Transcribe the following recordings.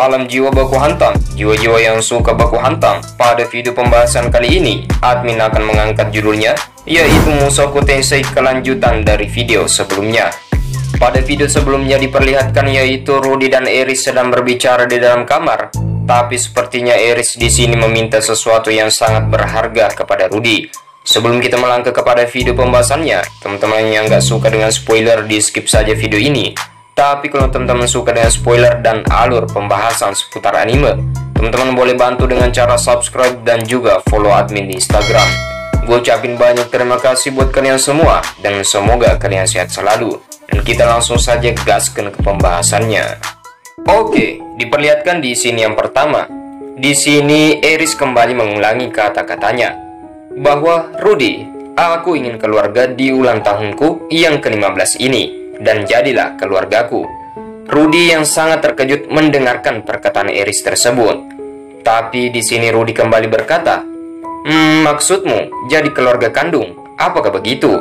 Salam jiwa baku hantam, jiwa-jiwa yang suka baku hantam. Pada video pembahasan kali ini, admin akan mengangkat judulnya, yaitu Mushoku Tensei kelanjutan dari video sebelumnya. Pada video sebelumnya diperlihatkan yaitu Rudy dan Eris sedang berbicara di dalam kamar, tapi sepertinya Eris di sini meminta sesuatu yang sangat berharga kepada Rudy. Sebelum kita melangkah kepada video pembahasannya, teman-teman yang nggak suka dengan spoiler di skip saja video ini. Tapi kalau teman-teman suka dengan spoiler dan alur pembahasan seputar anime, teman-teman boleh bantu dengan cara subscribe dan juga follow admin di Instagram. Gue ucapin banyak terima kasih buat kalian semua, dan semoga kalian sehat selalu. Dan kita langsung saja gaskan ke pembahasannya. Oke, diperlihatkan di sini yang pertama. Di sini Eris kembali mengulangi kata-katanya bahwa Rudy, aku ingin keluarga di ulang tahunku yang ke-15 ini. Dan jadilah keluargaku. Rudy yang sangat terkejut mendengarkan perkataan Eris tersebut. Tapi di sini Rudy kembali berkata, maksudmu jadi keluarga kandung? Apakah begitu?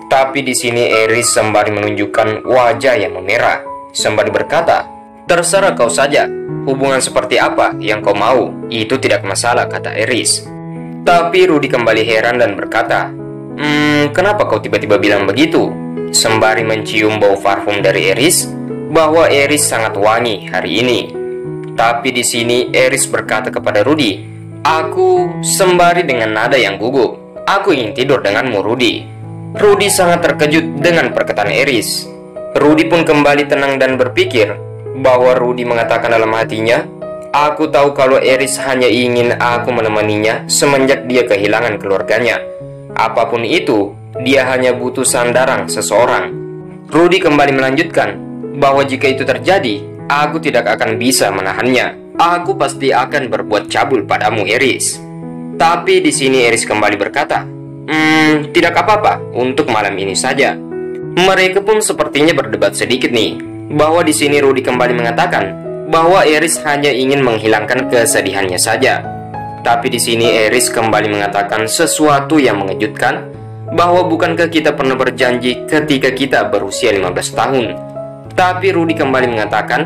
Tapi di sini Eris sembari menunjukkan wajah yang memerah, sembari berkata, terserah kau saja. Hubungan seperti apa yang kau mau, itu tidak masalah, kata Eris. Tapi Rudy kembali heran dan berkata, kenapa kau tiba-tiba bilang begitu? Sembari mencium bau parfum dari Eris, bahwa Eris sangat wangi hari ini. Tapi di sini Eris berkata kepada Rudy, aku sembari dengan nada yang gugup, aku ingin tidur denganmu, Rudy. Rudy sangat terkejut dengan perkataan Eris. Rudy pun kembali tenang dan berpikir bahwa Rudy mengatakan dalam hatinya, aku tahu kalau Eris hanya ingin aku menemaninya semenjak dia kehilangan keluarganya. Apapun itu, dia hanya butuh sandaran seseorang. Rudy kembali melanjutkan bahwa jika itu terjadi, aku tidak akan bisa menahannya. Aku pasti akan berbuat cabul padamu, Eris. Tapi di sini Eris kembali berkata, tidak apa-apa untuk malam ini saja. Mereka pun sepertinya berdebat sedikit nih, bahwa di sini Rudy kembali mengatakan bahwa Eris hanya ingin menghilangkan kesedihannya saja. Tapi di sini Eris kembali mengatakan sesuatu yang mengejutkan, bahwa bukankah kita pernah berjanji ketika kita berusia 15 tahun? Tapi Rudy kembali mengatakan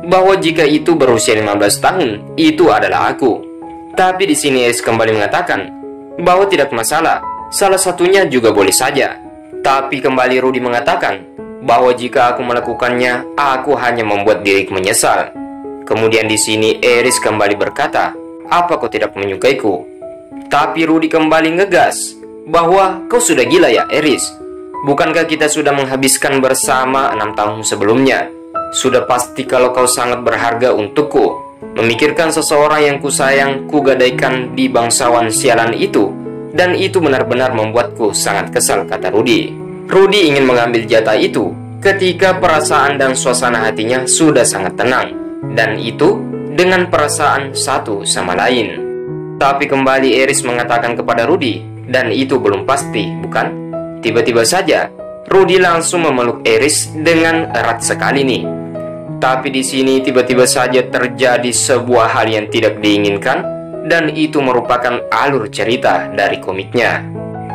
bahwa jika itu berusia 15 tahun, itu adalah aku. Tapi di sini Eris kembali mengatakan bahwa tidak masalah, salah satunya juga boleh saja. Tapi kembali Rudy mengatakan bahwa jika aku melakukannya, aku hanya membuat diriku menyesal. Kemudian di sini Eris kembali berkata, apa kau tidak menyukaiku? Tapi Rudy kembali ngegas bahwa kau sudah gila ya, Eris. Bukankah kita sudah menghabiskan bersama 6 tahun sebelumnya? Sudah pasti kalau kau sangat berharga untukku. Memikirkan seseorang yang kusayang, kugadaikan di bangsawan sialan itu. Dan itu benar-benar membuatku sangat kesal, kata Rudy. Rudy ingin mengambil jatah itu ketika perasaan dan suasana hatinya sudah sangat tenang. Dan itu dengan perasaan satu sama lain. Tapi kembali Eris mengatakan kepada Rudy, dan itu belum pasti, bukan? Tiba-tiba saja Rudy langsung memeluk Eris dengan erat sekali nih. Tapi di sini tiba-tiba saja terjadi sebuah hal yang tidak diinginkan, dan itu merupakan alur cerita dari komiknya.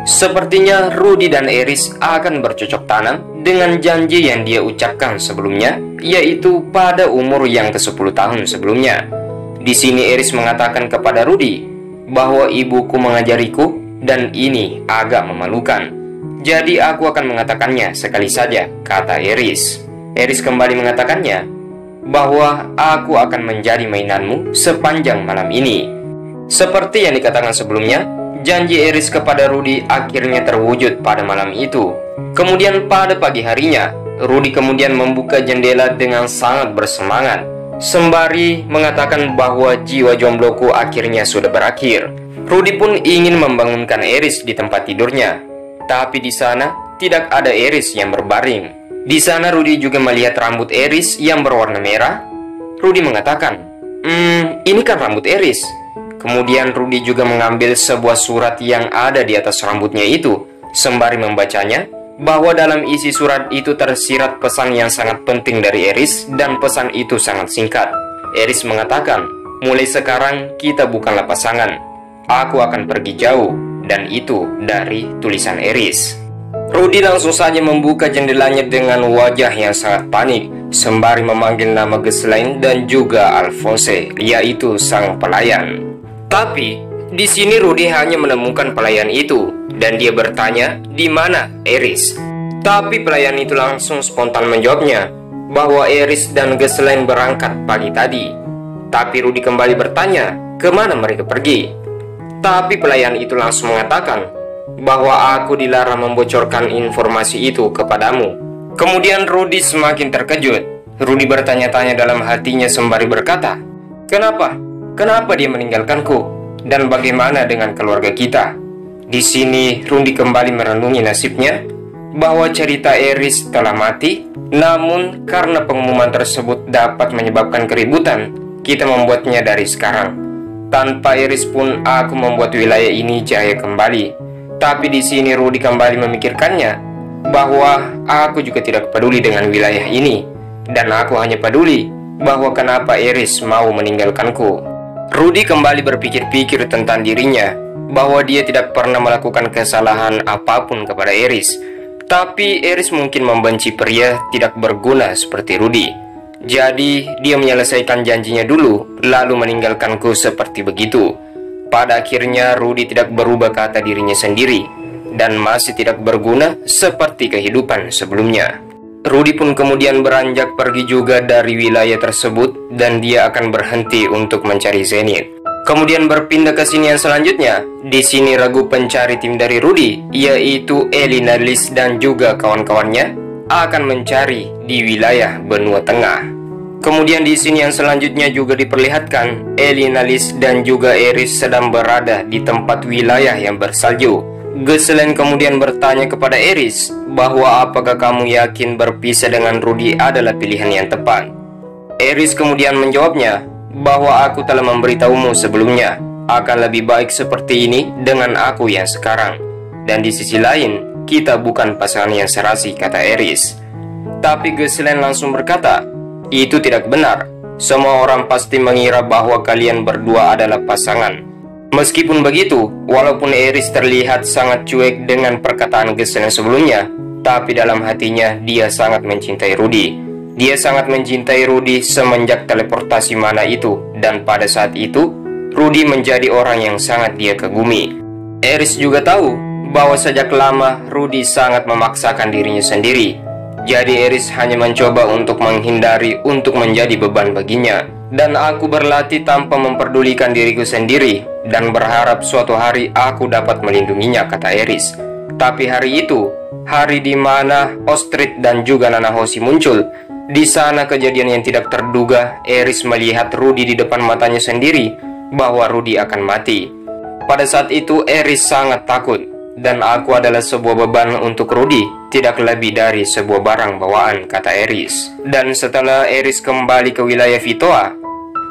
Sepertinya Rudy dan Eris akan bercocok tanam dengan janji yang dia ucapkan sebelumnya, yaitu pada umur yang ke-10 tahun sebelumnya. Di sini Eris mengatakan kepada Rudy bahwa ibuku mengajariku, dan ini agak memalukan. Jadi aku akan mengatakannya sekali saja, kata Eris. Eris kembali mengatakannya bahwa aku akan menjadi mainanmu sepanjang malam ini. Seperti yang dikatakan sebelumnya, janji Eris kepada Rudy akhirnya terwujud pada malam itu. Kemudian pada pagi harinya, Rudy kemudian membuka jendela dengan sangat bersemangat, sembari mengatakan bahwa jiwa jombloku akhirnya sudah berakhir. Rudy pun ingin membangunkan Eris di tempat tidurnya, tapi di sana tidak ada Eris yang berbaring. Di sana Rudy juga melihat rambut Eris yang berwarna merah. Rudy mengatakan, ini kan rambut Eris. Kemudian Rudy juga mengambil sebuah surat yang ada di atas rambutnya itu, sembari membacanya, bahwa dalam isi surat itu tersirat pesan yang sangat penting dari Eris, dan pesan itu sangat singkat. Eris mengatakan, mulai sekarang kita bukanlah pasangan. Aku akan pergi jauh, dan itu dari tulisan Eris. Rudy langsung saja membuka jendelanya dengan wajah yang sangat panik, sembari memanggil nama Ghislaine dan juga Alphonse, yaitu sang pelayan. Tapi di sini Rudy hanya menemukan pelayan itu dan dia bertanya di mana Eris. Tapi pelayan itu langsung spontan menjawabnya bahwa Eris dan Ghislaine berangkat pagi tadi. Tapi Rudy kembali bertanya kemana mereka pergi. Tapi pelayan itu langsung mengatakan bahwa aku dilarang membocorkan informasi itu kepadamu. Kemudian Rudy semakin terkejut. Rudy bertanya-tanya dalam hatinya sembari berkata, Kenapa? Kenapa dia meninggalkanku? Dan bagaimana dengan keluarga kita? Di sini Rudy kembali merenungi nasibnya bahwa cerita Eris telah mati. Namun karena pengumuman tersebut dapat menyebabkan keributan, kita membuatnya dari sekarang. Tanpa Eris pun aku membuat wilayah ini jaya kembali. Tapi di sini Rudy kembali memikirkannya bahwa aku juga tidak peduli dengan wilayah ini, dan aku hanya peduli bahwa kenapa Eris mau meninggalkanku. Rudy kembali berpikir-pikir tentang dirinya bahwa dia tidak pernah melakukan kesalahan apapun kepada Eris. Tapi Eris mungkin membenci pria tidak berguna seperti Rudy. Jadi dia menyelesaikan janjinya dulu lalu meninggalkanku seperti begitu. Pada akhirnya Rudy tidak berubah kata dirinya sendiri dan masih tidak berguna seperti kehidupan sebelumnya. Rudy pun kemudian beranjak pergi juga dari wilayah tersebut dan dia akan berhenti untuk mencari Zenith. Kemudian berpindah ke sini yang selanjutnya. Di sini ragu pencari tim dari Rudy, yaitu Elina Liz dan juga kawan-kawannya akan mencari di wilayah benua tengah. Kemudian di sini yang selanjutnya juga diperlihatkan Elina Liz dan juga Eris sedang berada di tempat wilayah yang bersalju. Ghislaine kemudian bertanya kepada Eris bahwa apakah kamu yakin berpisah dengan Rudy adalah pilihan yang tepat. Eris kemudian menjawabnya bahwa aku telah memberitahumu sebelumnya akan lebih baik seperti ini dengan aku yang sekarang. Dan di sisi lain, kita bukan pasangan yang serasi, kata Eris. Tapi Ghislaine langsung berkata, itu tidak benar. Semua orang pasti mengira bahwa kalian berdua adalah pasangan. Meskipun begitu, walaupun Eris terlihat sangat cuek dengan perkataan Ghislaine sebelumnya, tapi dalam hatinya dia sangat mencintai Rudy. Dia sangat mencintai Rudy semenjak teleportasi mana itu, dan pada saat itu Rudy menjadi orang yang sangat dia kagumi. Eris juga tahu bahwa sejak lama Rudy sangat memaksakan dirinya sendiri. Jadi Eris hanya mencoba untuk menghindari untuk menjadi beban baginya. Dan aku berlatih tanpa memperdulikan diriku sendiri dan berharap suatu hari aku dapat melindunginya, kata Eris. Tapi hari itu, hari di mana Ostrid dan juga Nana Hoshi muncul. Di sana kejadian yang tidak terduga, Eris melihat Rudy di depan matanya sendiri bahwa Rudy akan mati. Pada saat itu Eris sangat takut, dan aku adalah sebuah beban untuk Rudy, tidak lebih dari sebuah barang bawaan, kata Eris. Dan setelah Eris kembali ke wilayah Vitoa,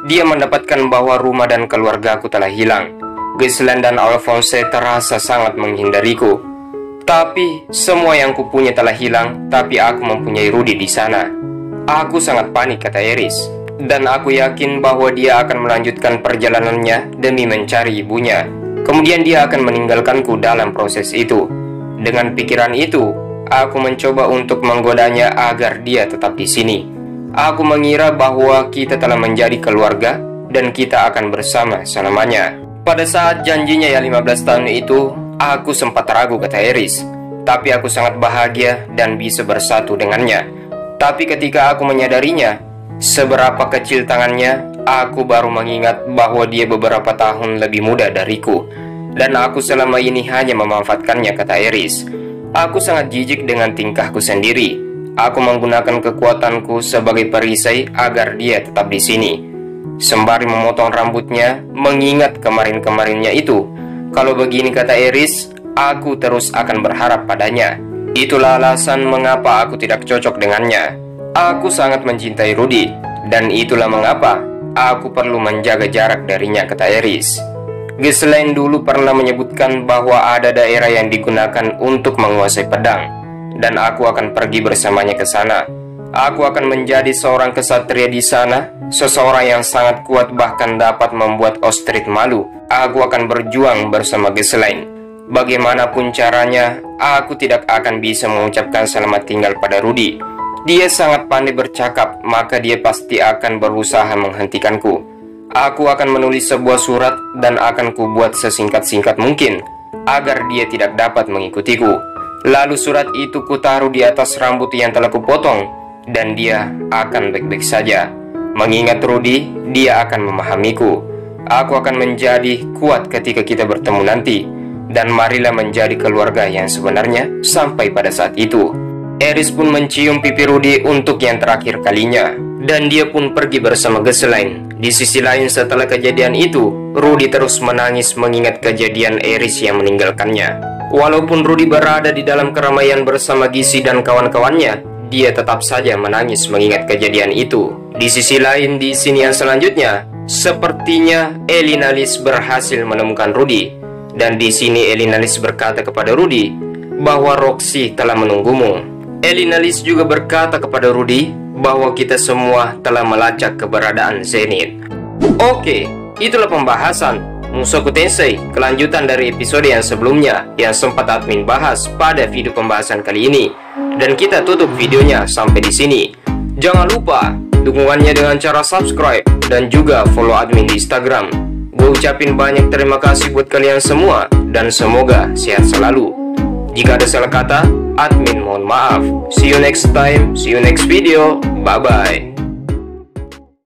dia mendapatkan bahwa rumah dan keluargaku telah hilang. Ghislaine dan Alphonse terasa sangat menghindariku. Tapi semua yang kupunya telah hilang, tapi aku mempunyai Rudy di sana. Aku sangat panik, kata Eris, dan aku yakin bahwa dia akan melanjutkan perjalanannya demi mencari ibunya. Kemudian dia akan meninggalkanku dalam proses itu. Dengan pikiran itu, aku mencoba untuk menggodanya agar dia tetap di sini. Aku mengira bahwa kita telah menjadi keluarga dan kita akan bersama selamanya. Pada saat janjinya yang 15 tahun itu, aku sempat ragu, kata Eris. Tapi aku sangat bahagia dan bisa bersatu dengannya. Tapi ketika aku menyadarinya, seberapa kecil tangannya, aku baru mengingat bahwa dia beberapa tahun lebih muda dariku. Dan aku selama ini hanya memanfaatkannya, kata Eris. Aku sangat jijik dengan tingkahku sendiri. Aku menggunakan kekuatanku sebagai perisai agar dia tetap di sini. Sembari memotong rambutnya, mengingat kemarin-kemarinnya itu. Kalau begini, kata Eris, aku terus akan berharap padanya. Itulah alasan mengapa aku tidak cocok dengannya. Aku sangat mencintai Rudy, dan itulah mengapa aku perlu menjaga jarak darinya, kata Eris. Ghislaine dulu pernah menyebutkan bahwa ada daerah yang digunakan untuk menguasai pedang, dan aku akan pergi bersamanya ke sana. Aku akan menjadi seorang kesatria di sana, seseorang yang sangat kuat bahkan dapat membuat Ostrid malu. Aku akan berjuang bersama Ghislaine. Bagaimanapun caranya, aku tidak akan bisa mengucapkan selamat tinggal pada Rudy. Dia sangat pandai bercakap, maka dia pasti akan berusaha menghentikanku. Aku akan menulis sebuah surat dan akan kubuat sesingkat-singkat mungkin agar dia tidak dapat mengikutiku. Lalu surat itu kutaruh di atas rambut yang telah kupotong dan dia akan baik-baik saja. Mengingat Rudy, dia akan memahamiku. Aku akan menjadi kuat ketika kita bertemu nanti. Dan marilah menjadi keluarga yang sebenarnya sampai pada saat itu. Eris pun mencium pipi Rudy untuk yang terakhir kalinya. Dan dia pun pergi bersama Ghislaine. Di sisi lain setelah kejadian itu, Rudy terus menangis mengingat kejadian Eris yang meninggalkannya. Walaupun Rudy berada di dalam keramaian bersama Gisi dan kawan-kawannya, dia tetap saja menangis mengingat kejadian itu. Di sisi lain, di sini yang selanjutnya, sepertinya Elina Liz berhasil menemukan Rudy. Dan di sini Elina Liz berkata kepada Rudy bahwa Roxy telah menunggumu. Elina Liz juga berkata kepada Rudy bahwa kita semua telah melacak keberadaan Zenith. Oke, itulah pembahasan Mushoku Tensei kelanjutan dari episode yang sebelumnya yang sempat admin bahas pada video pembahasan kali ini. Dan kita tutup videonya sampai di sini. Jangan lupa dukungannya dengan cara subscribe dan juga follow admin di Instagram. Gue ucapin banyak terima kasih buat kalian semua dan semoga sehat selalu. Jika ada salah kata, admin mohon maaf. See you next time, see you next video. Bye bye.